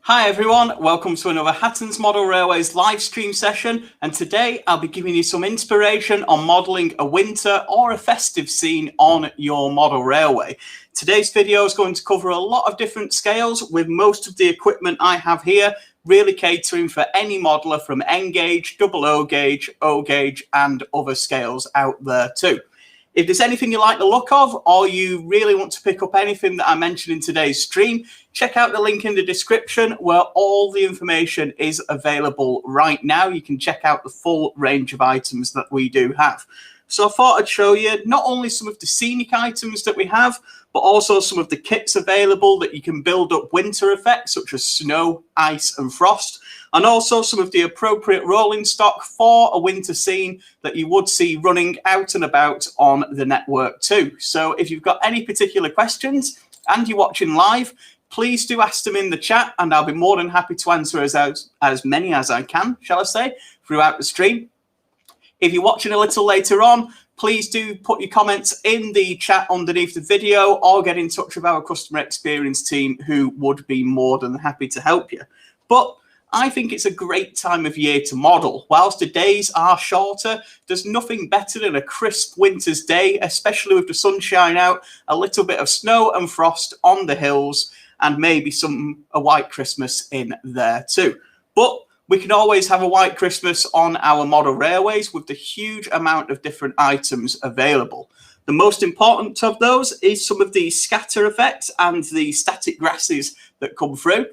Hi everyone, welcome to another Hatton's Model Railways live stream session, and today I'll be giving you some inspiration on modelling a winter or a festive scene on your model railway. Today's video is going to cover a lot of different scales, with most of the equipment I have here really catering for any modeller from N gauge, double O gauge, O gauge and other scales out there too. If there's anything you like the look of, or you really want to pick up anything that I mentioned in today's stream, check out the link in the description where all the information is available right now. You can check out the full range of items that we do have. So I thought I'd show you not only some of the scenic items that we have, but also some of the kits available that you can build up winter effects such as snow, ice and frost, and also some of the appropriate rolling stock for a winter scene that you would see running out and about on the network too. So if you've got any particular questions and you're watching live, please do ask them in the chat and I'll be more than happy to answer as many as I can, shall I say, throughout the stream. If you're watching a little later on, please do put your comments in the chat underneath the video or get in touch with our customer experience team who would be more than happy to help you. But I think it's a great time of year to model. Whilst the days are shorter, there's nothing better than a crisp winter's day, especially with the sunshine out, a little bit of snow and frost on the hills, and maybe a white Christmas in there too. But we can always have a white Christmas on our model railways with the huge amount of different items available. The most important of those is some of the scatter effects and the static grasses that come through.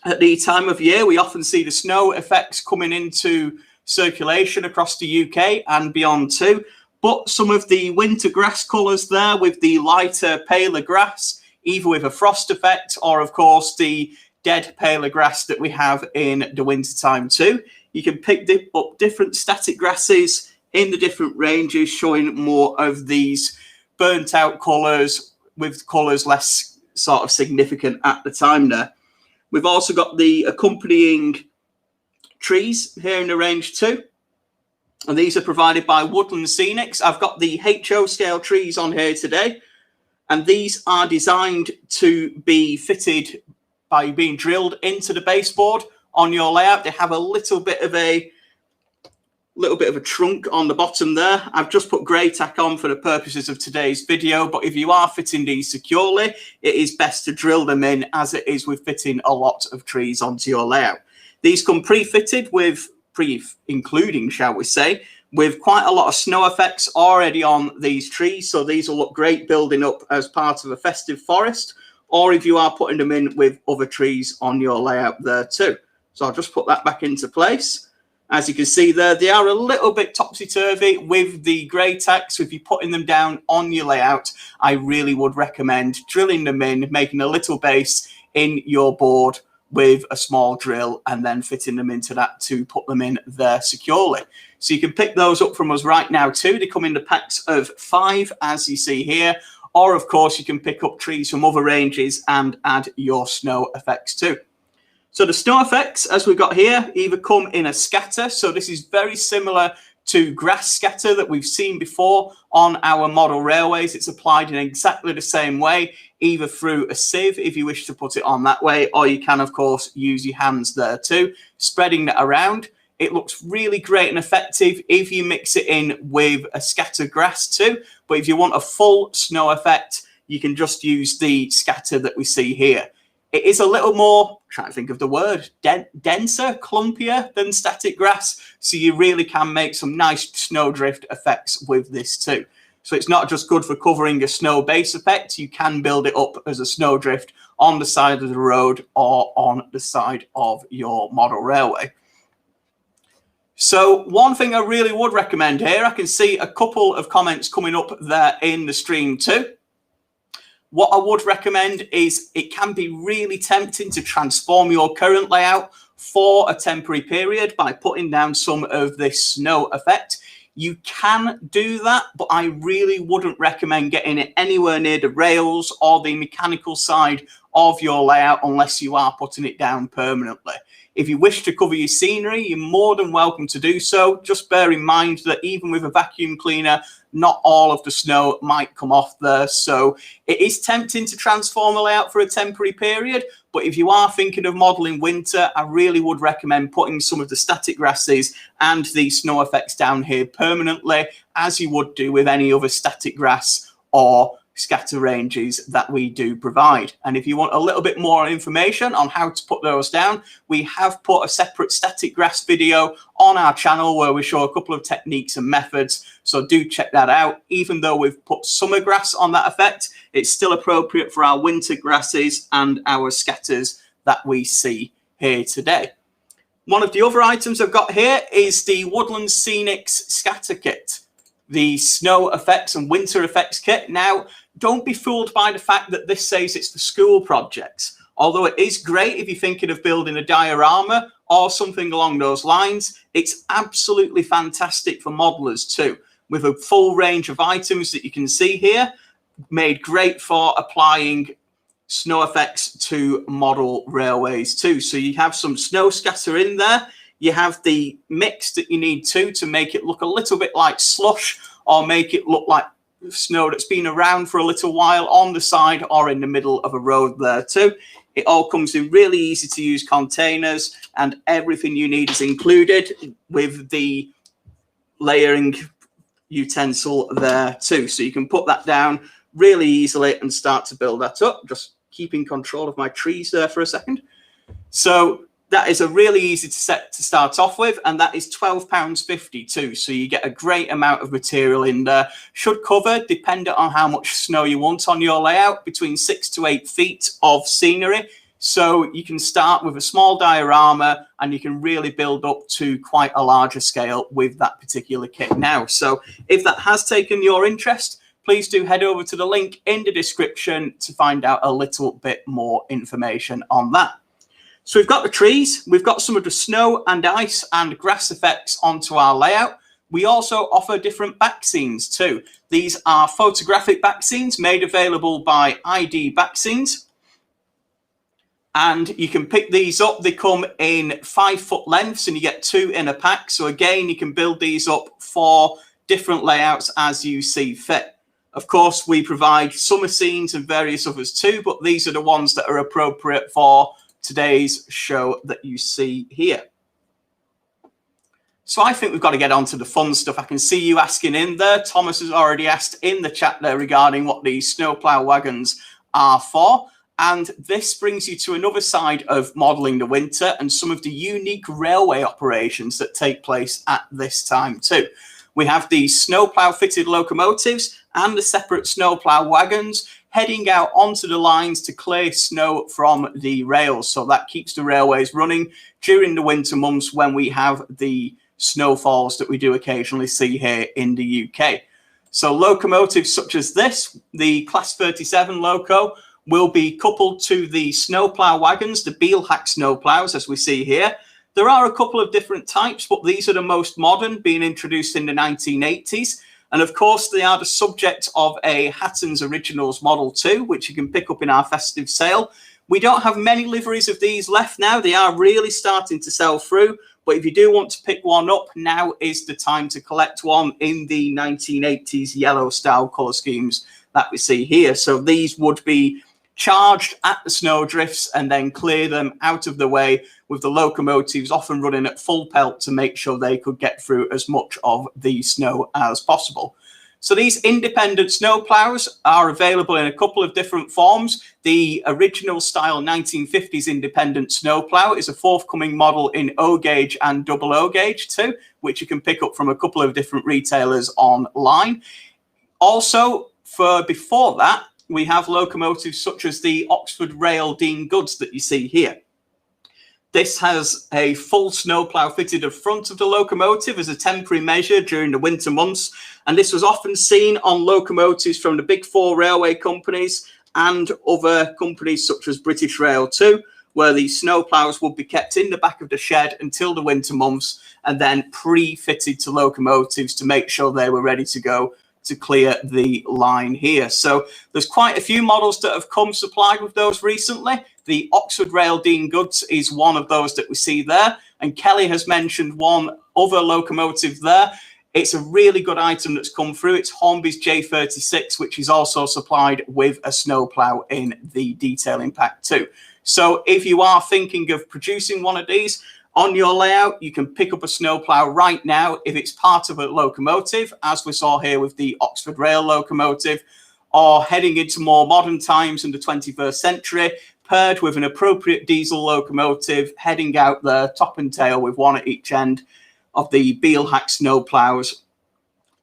At the time of year, we often see the snow effects coming into circulation across the UK and beyond too. But some of the winter grass colours there with the lighter, paler grass, either with a frost effect or, of course, the dead paler grass that we have in the winter time too. You can pick up different static grasses in the different ranges, showing more of these burnt out colours with colours less sort of significant at the time there. We've also got the accompanying trees here in the range too. And these are provided by Woodland Scenics. I've got the HO scale trees on here today. And these are designed to be fitted by being drilled into the baseboard on your layout. They have a little bit of a trunk on the bottom there. I've just put grey tack on for the purposes of today's video, but if you are fitting these securely, it is best to drill them in as it is with fitting a lot of trees onto your layout. These come pre-fitted with, including, shall we say, with quite a lot of snow effects already on these trees. So these will look great building up as part of a festive forest, or if you are putting them in with other trees on your layout there too. So I'll just put that back into place. As you can see there, they are a little bit topsy-turvy with the grey tack, so if you're putting them down on your layout, I really would recommend drilling them in, making a little base in your board with a small drill and then fitting them into that to put them in there securely. So you can pick those up from us right now too. They come in the packs of 5, as you see here, or of course you can pick up trees from other ranges and add your snow effects too. So the snow effects, as we've got here, either come in a scatter. So this is very similar to grass scatter that we've seen before on our model railways. It's applied in exactly the same way, either through a sieve if you wish to put it on that way, or you can, of course, use your hands there too, spreading that around. It looks really great and effective if you mix it in with a scatter grass too. But if you want a full snow effect, you can just use the scatter that we see here. It is a little more, trying to think of the word, denser, clumpier than static grass. So you really can make some nice snowdrift effects with this too. So it's not just good for covering a snow base effect. You can build it up as a snowdrift on the side of the road or on the side of your model railway. So one thing I really would recommend here, I can see a couple of comments coming up there in the stream too. What I would recommend is it can be really tempting to transform your current layout for a temporary period by putting down some of this snow effect. You can do that, but I really wouldn't recommend getting it anywhere near the rails or the mechanical side of your layout unless you are putting it down permanently. If you wish to cover your scenery, you're more than welcome to do so. Just bear in mind that even with a vacuum cleaner, not all of the snow might come off there. So it is tempting to transform a layout for a temporary period. But if you are thinking of modeling winter, I really would recommend putting some of the static grasses and the snow effects down here permanently, as you would do with any other static grass or scatter ranges that we do provide. And if you want a little bit more information on how to put those down, we have put a separate static grass video on our channel where we show a couple of techniques and methods. So do check that out. Even though we've put summer grass on that effect, it's still appropriate for our winter grasses and our scatters that we see here today. One of the other items I've got here is the Woodland Scenics Scatter Kit, the snow effects and winter effects kit. Now, don't be fooled by the fact that this says it's for school projects. Although it is great if you're thinking of building a diorama or something along those lines, it's absolutely fantastic for modelers too, with a full range of items that you can see here, made great for applying snow effects to model railways too. So you have some snow scatter in there. You have the mix that you need to make it look a little bit like slush, or make it look like snow that's been around for a little while on the side or in the middle of a road there too. It all comes in really easy to use containers, and everything you need is included with the layering utensil there too. So you can put that down really easily and start to build that up. Just keeping control of my trees there for a second. So that is a really easy set to start off with, and that is £12.50 too. So you get a great amount of material in there. Should cover, depending on how much snow you want on your layout, between 6 to 8 feet of scenery. So you can start with a small diorama and you can really build up to quite a larger scale with that particular kit now. So if that has taken your interest, please do head over to the link in the description to find out a little bit more information on that. So we've got the trees, we've got some of the snow and ice and grass effects onto our layout. We also offer different back scenes too. These are photographic back scenes made available by ID Back Scenes. And you can pick these up. They come in 5-foot lengths and you get 2 in a pack. So again, you can build these up for different layouts as you see fit. Of course, we provide summer scenes and various others too, but these are the ones that are appropriate for today's show that you see here. So I think we've got to get on to the fun stuff. I can see you asking in there. Thomas has already asked in the chat there regarding what these snowplow wagons are for. And this brings you to another side of modelling the winter and some of the unique railway operations that take place at this time too. We have the snowplow fitted locomotives and the separate snowplow wagons heading out onto the lines to clear snow from the rails. So that keeps the railways running during the winter months when we have the snowfalls that we do occasionally see here in the UK. So locomotives such as this, the Class 37 loco, will be coupled to the snowplow wagons, the Beelhack snowplows, as we see here. There are a couple of different types, but these are the most modern, being introduced in the 1980s. And of course, they are the subject of a Hatton's Originals Model 2, which you can pick up in our festive sale. We don't have many liveries of these left now. They are really starting to sell through. But if you do want to pick one up, now is the time to collect one in the 1980s yellow style colour schemes that we see here. So these would be charged at the snowdrifts and then clear them out of the way, with the locomotives often running at full pelt to make sure they could get through as much of the snow as possible. So these independent snowplows are available in a couple of different forms. The original style 1950s independent snowplow is a forthcoming model in O gauge and double O gauge too, which you can pick up from a couple of different retailers online. Also, for before that, we have locomotives such as the Oxford Rail Dean Goods that you see here. This has a full snowplow fitted at front of the locomotive as a temporary measure during the winter months. And this was often seen on locomotives from the big 4 railway companies and other companies such as British Rail too, where these snowplows would be kept in the back of the shed until the winter months and then pre-fitted to locomotives to make sure they were ready to go to clear the line here. So there's quite a few models that have come supplied with those recently. The Oxford Rail Dean Goods is one of those that we see there. And Kelly has mentioned one other locomotive there. It's a really good item that's come through. It's Hornby's J36, which is also supplied with a snowplow in the detailing pack too. So if you are thinking of producing one of these on your layout, you can pick up a snowplow right now if it's part of a locomotive, as we saw here with the Oxford Rail locomotive, or heading into more modern times in the 21st century, paired with an appropriate diesel locomotive, heading out there top and tail with one at each end of the Beelhack snowplows,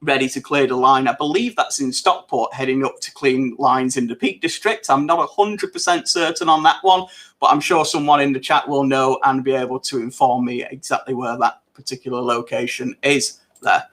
ready to clear the line. I believe that's in Stockport, heading up to clean lines in the Peak District. I'm not 100% certain on that one, but I'm sure someone in the chat will know and be able to inform me exactly where that particular location is there.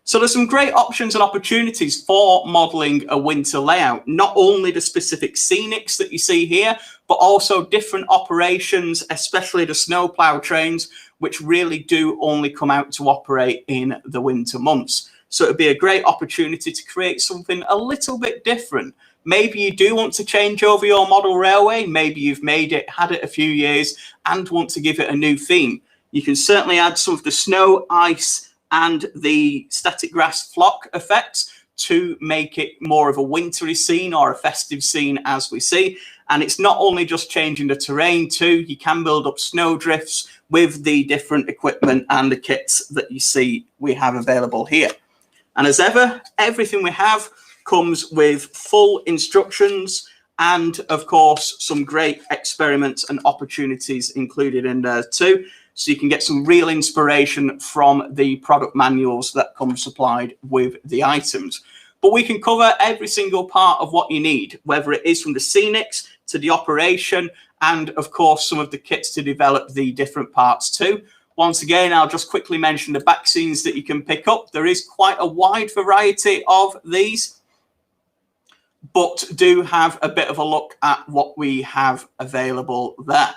So there's some great options and opportunities for modeling a winter layout, not only the specific scenics that you see here, but also different operations, especially the snowplow trains, which really do only come out to operate in the winter months. So it'd be a great opportunity to create something a little bit different. Maybe you do want to change over your model railway. Maybe you've made it, had it a few years, and want to give it a new theme. You can certainly add some of the snow, ice, and the static grass flock effects to make it more of a wintry scene or a festive scene, as we see. And it's not only just changing the terrain too, you can build up snow drifts with the different equipment and the kits that you see we have available here. And as ever, everything we have comes with full instructions and, of course, some great experiments and opportunities included in there too. So you can get some real inspiration from the product manuals that come supplied with the items. But we can cover every single part of what you need, whether it is from the scenics to the operation and, of course, some of the kits to develop the different parts too. Once again, I'll just quickly mention the back scenes that you can pick up. There is quite a wide variety of these, but do have a bit of a look at what we have available there.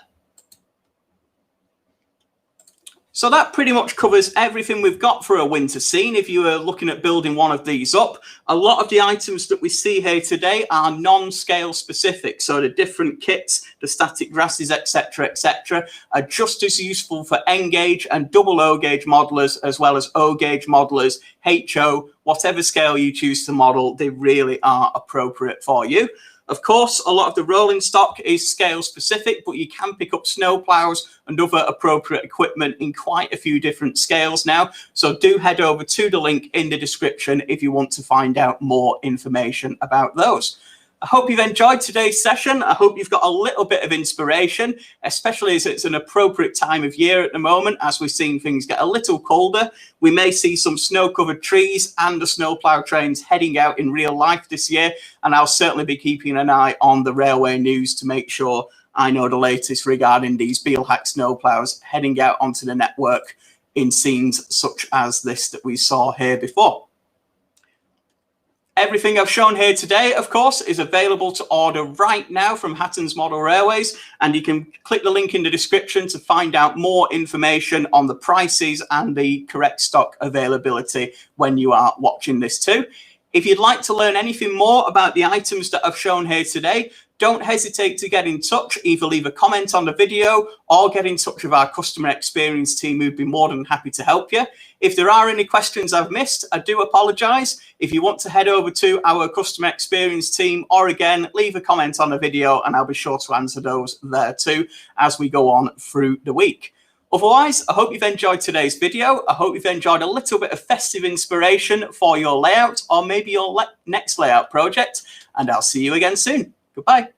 So that pretty much covers everything we've got for a winter scene. If you are looking at building one of these up, a lot of the items that we see here today are non-scale specific. So the different kits, the static grasses, etc., are just as useful for N-gauge and double O-gauge modelers, as well as O-gauge modelers, HO, whatever scale you choose to model, they really are appropriate for you. Of course, a lot of the rolling stock is scale specific, but you can pick up snowplows and other appropriate equipment in quite a few different scales now. So do head over to the link in the description if you want to find out more information about those. I hope you've enjoyed today's session. I hope you've got a little bit of inspiration, especially as it's an appropriate time of year at the moment, as we're seeing things get a little colder. We may see some snow-covered trees and the snowplow trains heading out in real life this year, and I'll certainly be keeping an eye on the railway news to make sure I know the latest regarding these Beelhack snowplows heading out onto the network in scenes such as this that we saw here before. Everything I've shown here today, of course, is available to order right now from Hatton's Model Railways, and you can click the link in the description to find out more information on the prices and the correct stock availability when you are watching this too. If you'd like to learn anything more about the items that I've shown here today, don't hesitate to get in touch. Either leave a comment on the video or get in touch with our customer experience team, who'd be more than happy to help you. If there are any questions I've missed, I do apologize. If you want to head over to our customer experience team, or again, leave a comment on the video and I'll be sure to answer those there too as we go on through the week. Otherwise, I hope you've enjoyed today's video. I hope you've enjoyed a little bit of festive inspiration for your layout or maybe your next layout project, and I'll see you again soon. Goodbye.